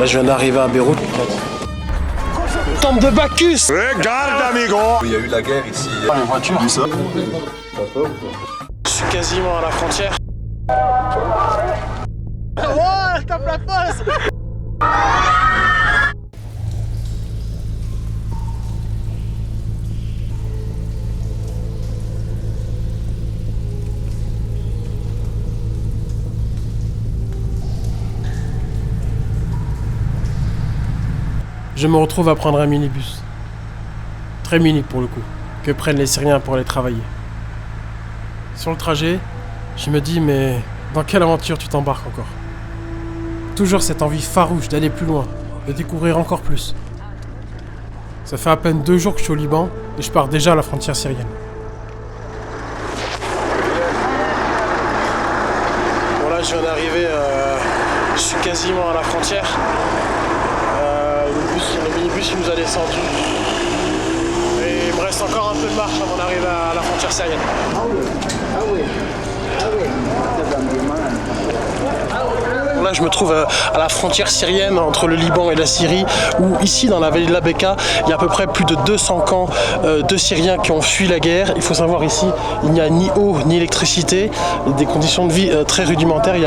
Là, je viens d'arriver à Beyrouth. Temple de Bacchus. Regarde, amigo. Il y a eu la guerre ici. Une voiture. Je suis quasiment à la frontière. Oh, tape la fosse. Je me retrouve à prendre un minibus. Très mini pour le coup, que prennent les Syriens pour aller travailler. Sur le trajet, je me dis mais dans quelle aventure tu t'embarques encore? Toujours cette envie farouche d'aller plus loin, de découvrir encore plus. Ça fait à peine 2 jours que je suis au Liban et je pars déjà à la frontière syrienne. Bon là je viens d'arriver, je suis quasiment à la frontière. Le minibus il nous a descendu. Et il me reste encore un peu de marche avant d'arriver à la frontière syrienne. Là, je me trouve à la frontière syrienne entre le Liban et la Syrie, où ici, dans la vallée de la Bekaa, il y a à peu près plus de 200 camps de Syriens qui ont fui la guerre. Il faut savoir ici, il n'y a ni eau ni électricité, des conditions de vie très rudimentaires. Il y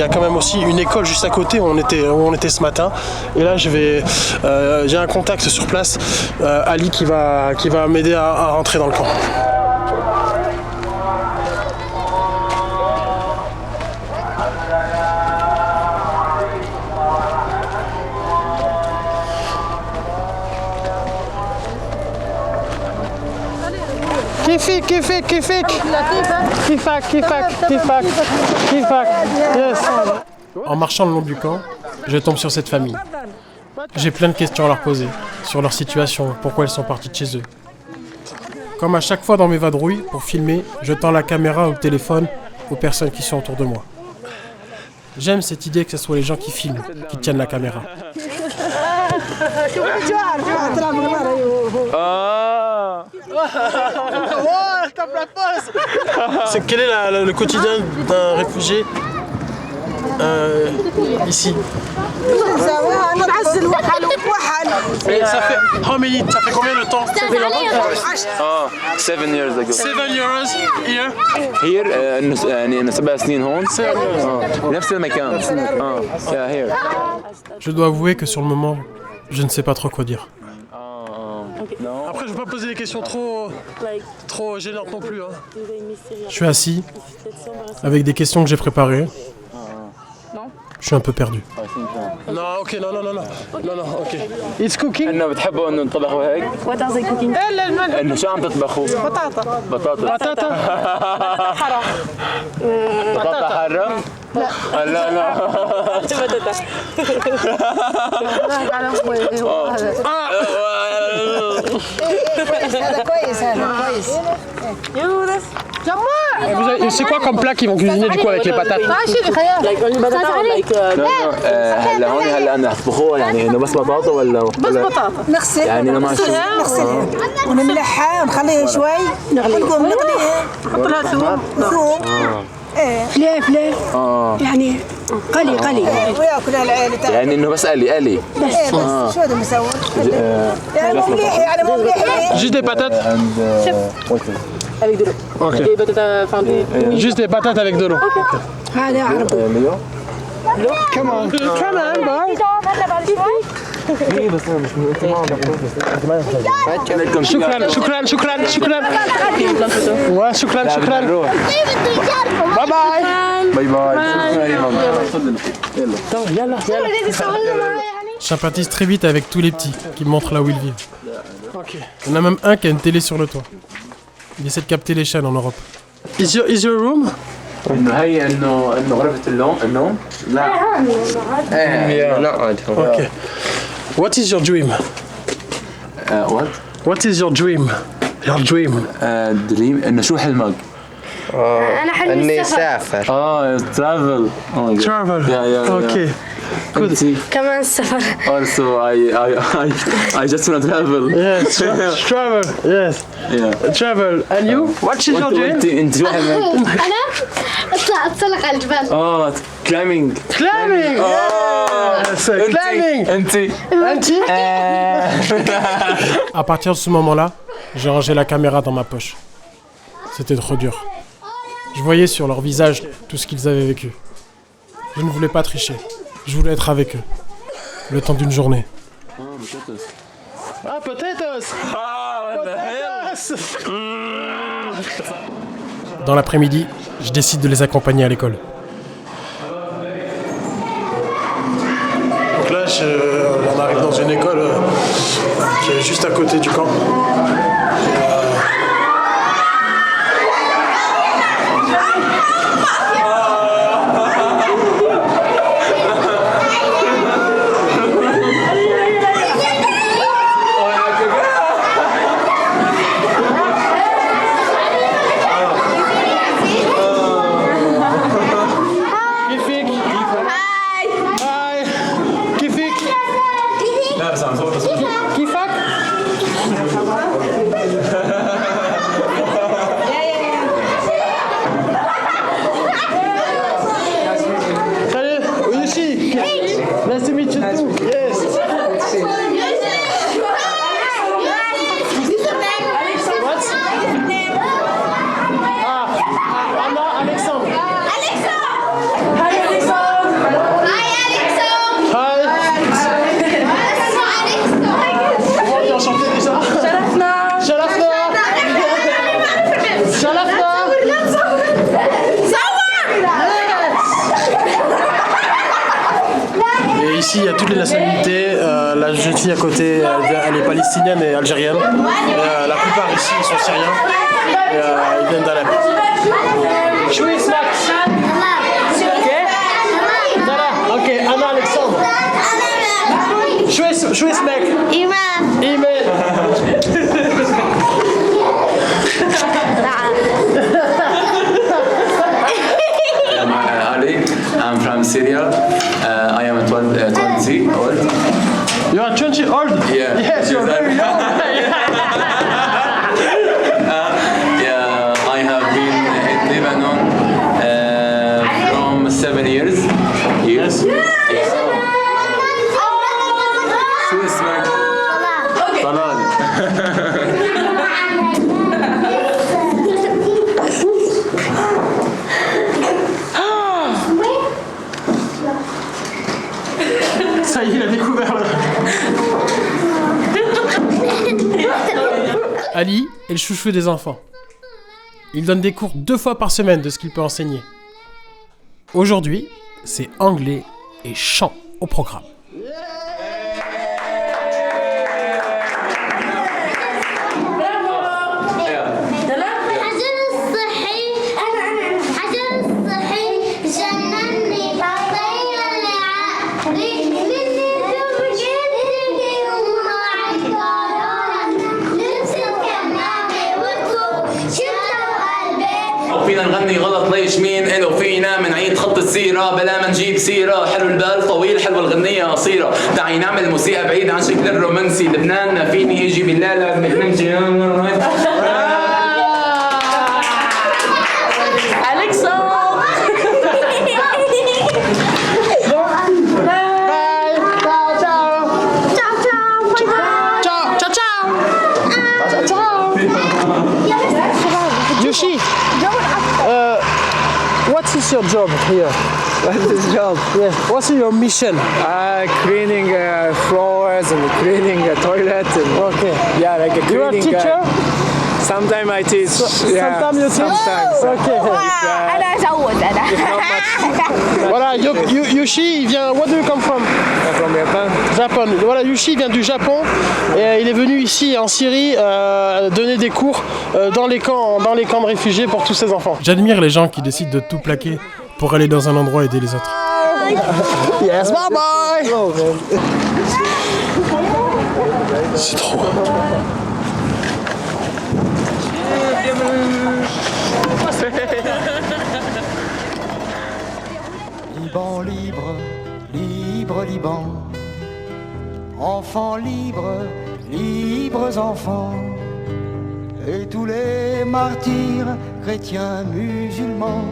a quand même aussi une école juste à côté où on était ce matin. Et là, j'ai un contact sur place, Ali, qui va m'aider à rentrer dans le camp. Kifak. Yes. En marchant le long du camp, je tombe sur cette famille. J'ai plein de questions à leur poser sur leur situation, pourquoi elles sont parties de chez eux. Comme à chaque fois dans mes vadrouilles, pour filmer, je tends la caméra ou le téléphone aux personnes qui sont autour de moi. J'aime cette idée que ce soit les gens qui filment, qui tiennent la caméra. C'est quel est le quotidien d'un réfugié ici? Et ça fait ça fait combien de temps? 7 years ago. 7 years here. Here يعني 7 سنين هون. نفس المكان. Yeah, here. Je dois avouer que sur le moment, je ne sais pas trop quoi dire. Après, je ne vais pas poser des questions trop gênantes non plus. Hein. Je suis assis, avec des questions que j'ai préparées. Je suis un peu perdu. Non, ok, non, ok. It's cooking. إنه بتحبوا إنه تطبخوا هيك؟ What are they cooking? إنه شو عم تطبخوا؟ بطاطا. بطاطا حرة. بطاطا حارة؟ لا. هذا كويس. يونس. C'est quoi comme plat qu'ils vont cuisiner du coup avec les patates? هلا أنا أطبخوها يعني إنه بس بطاطا ولا؟ بس بطاطا. نغسلها يعني نغسلها ونملحها ونخليها شوي ونقوم نقليها نحط لها ثوم. فليه يعني قلي. وياكلها العيلة. يعني إنه بس قلي. بس شو هذا مسوي؟ يعني مو مليح Juste des patates. Avec de l'eau. Ok. Des patates fondées. Juste des patates avec de l'eau. هذا عربي. Come on, boy. شكرا. وشكرا. باي. Je sympathise très vite avec tous les petits qui me montrent là où ils vivent. Il y en a même un qui a une télé sur le toit. Il essaie de capter les chaînes en Europe. Is your room? إنه هي إنه غرفة النوم؟ لا. لا. Okay. What is your dream? What? What is your dream? Your dream. دريم إنه شو حلمك؟ أنا حلمي السفر. travel. Travel. Yeah. Okay. Good. كمان السفر. Also I just wanna travel. Yes. Travel. Yes. Yeah. Travel. And you? What is your dream? أنت شو حلمك؟ أنا أطلع على الجبال. Climbing. Climbing! Yes! Climbing! Anti? À partir de ce moment-là, j'ai rangé la caméra dans ma poche. C'était trop dur. Je voyais sur leur visage tout ce qu'ils avaient vécu. Je ne voulais pas tricher. Je voulais être avec eux. Le temps d'une journée. Ah, potatoes! Potatoes! Dans l'après-midi, je décide de les accompagner à l'école. Donc là, on arrive dans une école qui est juste à côté du camp. Nice to meet you too. Yes. What? Anna, Alexandre. Hi, Alexandre. Hi. Comment on dit enchanté déjà? Sharafna. Et ici, il y a toutes les nationalités. La jeune fille à côté, elle est palestinienne et algérienne. Et, la plupart ici, ils sont syriens. Et, ils viennent d'Alep. Ok, Anna Alexandre. شو اسمك؟ إيمان. Ali, I'm from Syria. I am 20 old. You are 20 old? Yeah. Yes, you're very young. Yeah, I have been in Lebanon from 7 years. Yes. Swiss man. Ça y est, il a découvert le... Ali est le chouchou des enfants. Il donne des cours 2 fois par semaine de ce qu'il peut enseigner. Aujourd'hui, c'est anglais et chant au programme. فينا نغني غلط ليش مين إله فينا منعيد خط السيرة بلا ما نجيب سيرة حلو البال طويل حلوة الغنية قصيرة دعي نعمل موسيقى بعيد عن شكل الرومانسي لبنان ما فيني يجي بالله لازم نمشي Yoshi, what is your job here? What is job? Yeah. What's your mission? Cleaning floors and cleaning toilet. And, Okay. yeah, like a You are a cleaning. teacher? Sometimes I teach. Sometimes you teach? Sometimes. Okay. Voilà, Yoshi, il vient. What do you come from? From Japan. Japon. Voilà, Yoshi vient du Japon et il est venu ici en Syrie donner des cours dans les camps de réfugiés pour tous ces enfants. J'admire les gens qui décident de tout plaquer pour aller dans un endroit et aider les autres. Yes, bye bye. C'est trop. Liban libre, libre Liban, enfants libres, libres enfants, et tous les martyrs, chrétiens, musulmans,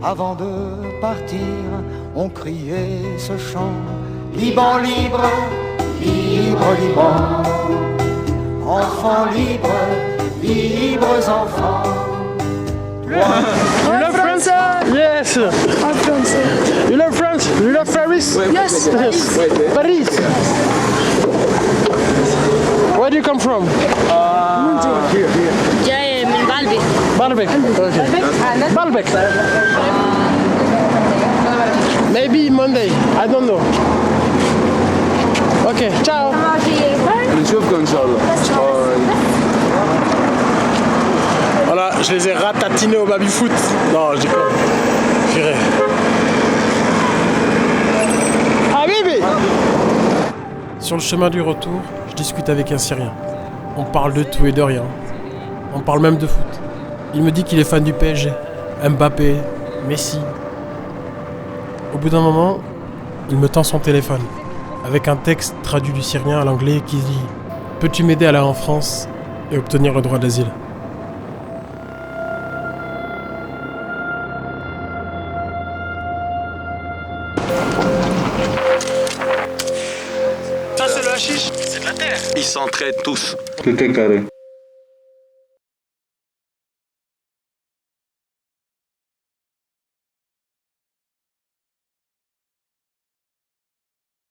avant de partir, on criait ce chant. Liban libre, libre Liban, enfants libres, libres enfants. You love France? Yes. You love France? You love Paris? Yes. Paris. Where do you come from? جاي من قلبي. Baalbek. Okay. Baalbek. Maybe Monday. I don't know. Okay. Ciao. نشوفكم ان شاء الله. Voilà, je les ai ratatinés au baby-foot. Non, je déconne. J'irai. Habibi! Sur le chemin du retour, je discute avec un Syrien. On parle de tout et de rien. On parle même de foot. Il me dit qu'il est fan du PSG, Mbappé, Messi. Au bout d'un moment, il me tend son téléphone, avec un texte traduit du syrien à l'anglais qui dit « Peux-tu m'aider à aller en France et obtenir le droit d'asile ?» Ça c'est le hashish, c'est de la terre. Ils s'entraident tous. Quelqu'un carré.